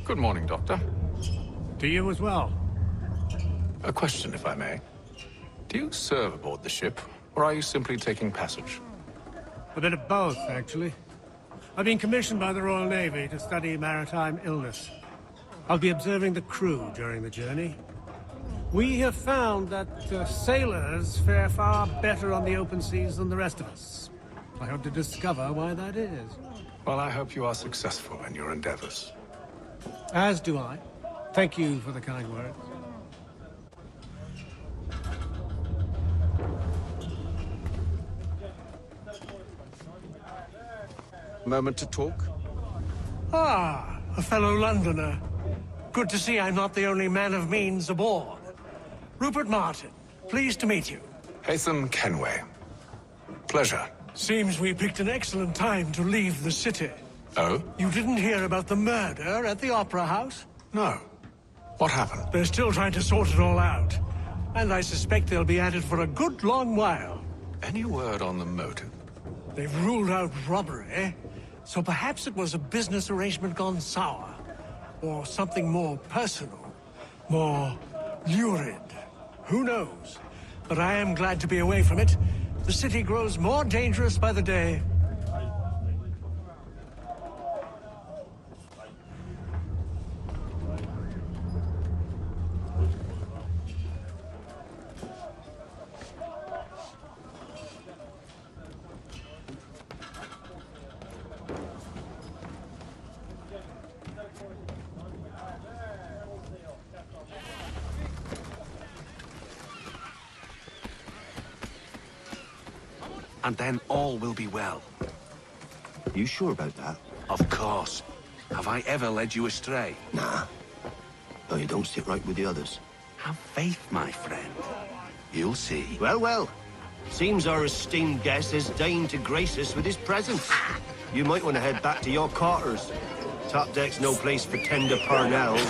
Good morning, Doctor. To you as well. A question, if I may. Do you serve aboard the ship, or are you simply taking passage? A bit of both, actually. I've been commissioned by the Royal Navy to study maritime illness. I'll be observing the crew during the journey. We have found that sailors fare far better on the open seas than the rest of us. I hope to discover why that is. Well, I hope you are successful in your endeavors. As do I. Thank you for the kind words. Moment to talk? Ah, a fellow Londoner. Good to see I'm not the only man of means aboard. Rupert Martin, pleased to meet you. Haytham Kenway. Pleasure. Seems we picked an excellent time to leave the city. Oh? You didn't hear about the murder at the Opera House? No. What happened? They're still trying to sort it all out. And I suspect they'll be at it for a good long while. Any word on the motive? They've ruled out robbery, so perhaps it was a business arrangement gone sour. Or something more personal, more lurid. Who knows? But I am glad to be away from it. The city grows more dangerous by the day. And then all will be well. You sure about that? Of course. Have I ever led you astray? Nah. Though you don't sit right with the others. Have faith, my friend. You'll see. Well, well. Seems our esteemed guest has deigned to grace us with his presence. You might want to head back to your quarters. Top deck's no place for tender parnells.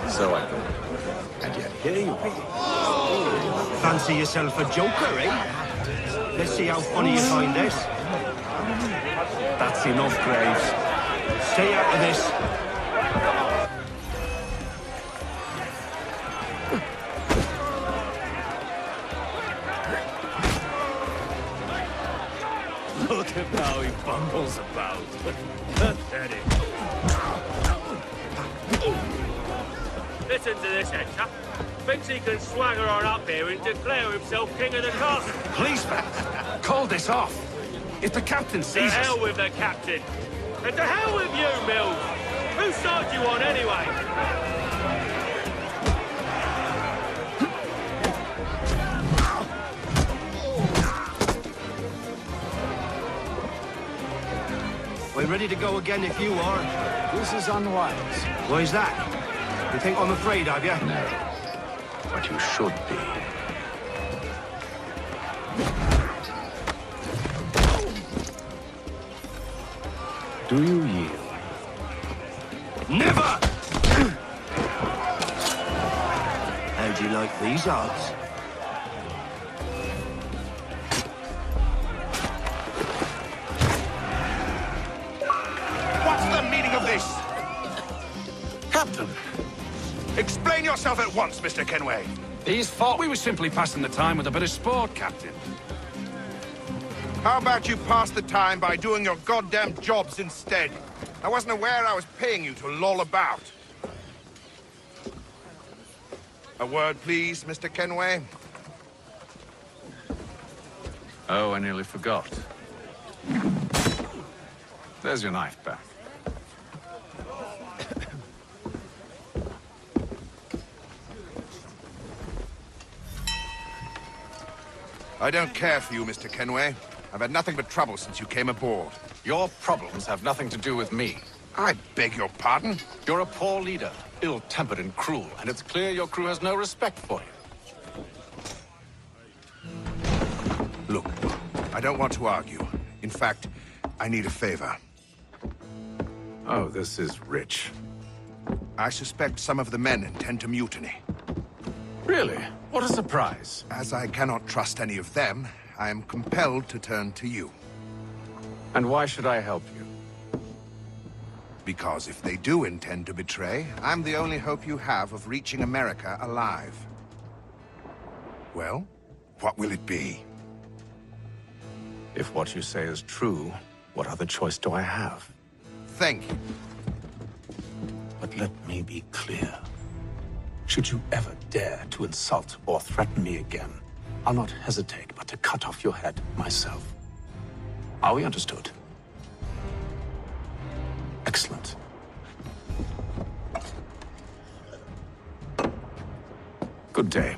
So I thought. And yet here you are. Fancy yourself a joker, eh? Let's see how funny you find this. That's enough, Graves. Stay out of this. Look at how he bumbles about. Pathetic. Listen to this, Hector. Thinks he can swagger on up here and declare himself king of the castle. Please, man. Call this off. If the captain To sees us... hell with the captain. And to hell with you, Mills. Whose side you on, anyway? We're ready to go again if you are. This is unwise. Why's that? You think I'm afraid of you? No. But you should be. Do you yield? Never! How do you like these odds? What's the meaning of this? Captain, Explain yourself at once, Mr. Kenway. these thought we were simply passing the time with a bit of sport, Captain. How about you pass the time by doing your goddamn jobs instead? I wasn't aware I was paying you to loll about. A word, please, Mr. Kenway. Oh, I nearly forgot. There's your knife back. I don't care for you, Mr. Kenway. I've had nothing but trouble since you came aboard. Your problems have nothing to do with me. I beg your pardon? You're a poor leader, ill-tempered and cruel, and it's clear your crew has no respect for you. Look, I don't want to argue. In fact, I need a favor. Oh, this is rich. I suspect some of the men intend to mutiny. Really? What a surprise. As I cannot trust any of them, I am compelled to turn to you. And why should I help you? Because if they do intend to betray, I'm the only hope you have of reaching America alive. Well, what will it be? If what you say is true, what other choice do I have? Think. But let me be clear. Should you ever dare to insult or threaten me again, I'll not hesitate but to cut off your head myself. Are we understood? Excellent. Good day.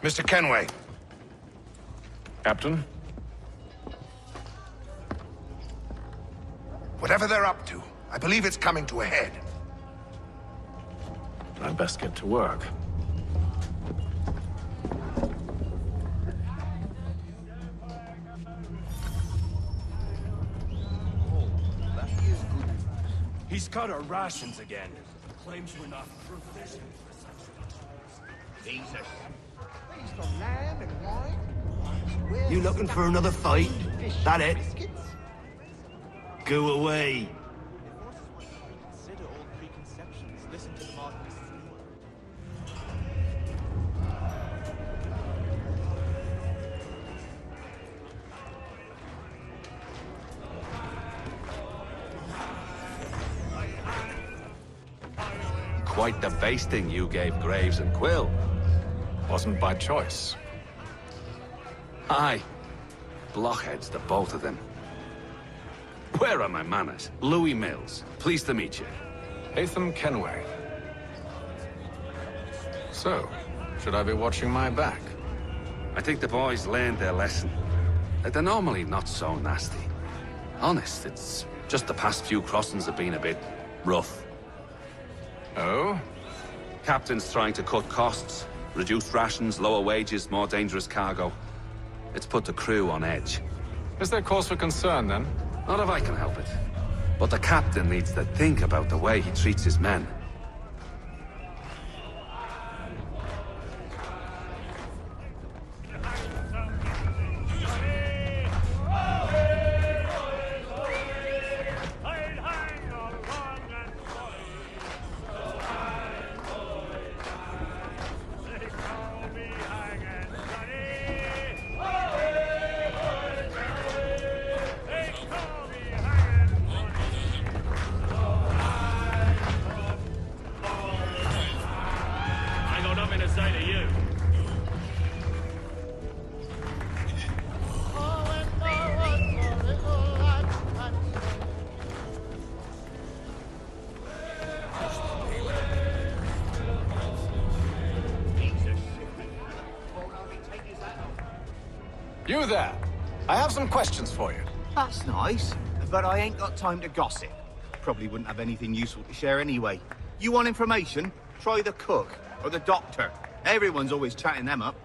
Mr. Kenway. Captain? Whatever they're up to, I believe it's coming to a head. I'd best get to work. He's cut our rations again. Claims we're not provisioned for such. Jesus. Feast on lamb and wine. You looking for another fight? That it? Go away. Consider all preconceptions. Listen to the market's Quite the basting you gave Graves and Quill. Wasn't by choice. Aye. Blockheads, the both of them. Where are my manners? Louis Mills. Pleased to meet you. Hatham Kenway. So, should I be watching my back? I think the boys learned their lesson. They're normally not so nasty. Honest, it's just the past few crossings have been a bit rough. Oh? Captain's trying to cut costs. Reduced rations, lower wages, more dangerous cargo. It's put the crew on edge. Is there cause for concern, then? Not if I can help it. But the captain needs to think about the way he treats his men. I got nothing to say to you. You there! I have some questions for you. That's nice, but I ain't got time to gossip. Probably wouldn't have anything useful to share anyway. You want information? Try the cook or the doctor. Everyone's always chatting them up.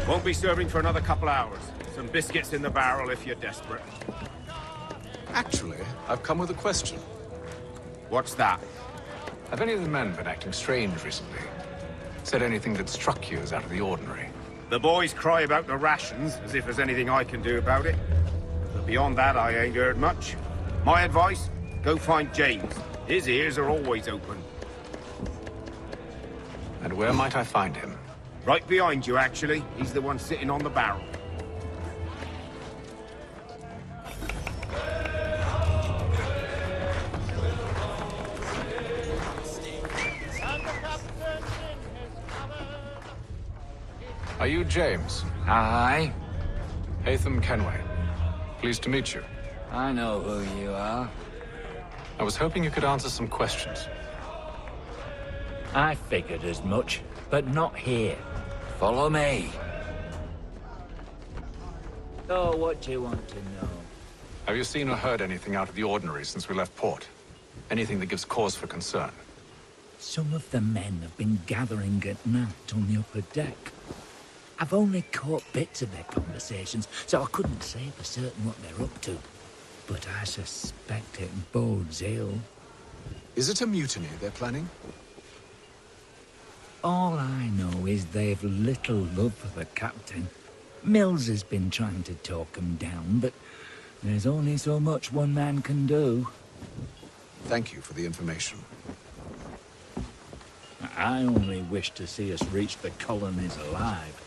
Won't be serving for another couple hours. Some biscuits in the barrel if you're desperate. Actually, I've come with a question. What's that? Have any of the men been acting strange recently? Said anything that struck you as out of the ordinary? The boys cry about the rations, as if there's anything I can do about it. But beyond that, I ain't heard much. My advice? Go find James. His ears are always open. And where might I find him? Right behind you, actually. He's the one sitting on the barrel. Are you James? Aye. Hatham Kenway. Pleased to meet you. I know who you are. I was hoping you could answer some questions. I figured as much, but not here. Follow me. So, what do you want to know? Have you seen or heard anything out of the ordinary since we left port? Anything that gives cause for concern? Some of the men have been gathering at night on the upper deck. I've only caught bits of their conversations, so I couldn't say for certain what they're up to. But I suspect it bodes ill. Is it a mutiny they're planning? All I know is they've little love for the captain. Mills has been trying to talk him down, but there's only so much one man can do. Thank you for the information. I only wish to see us reach the colonies alive.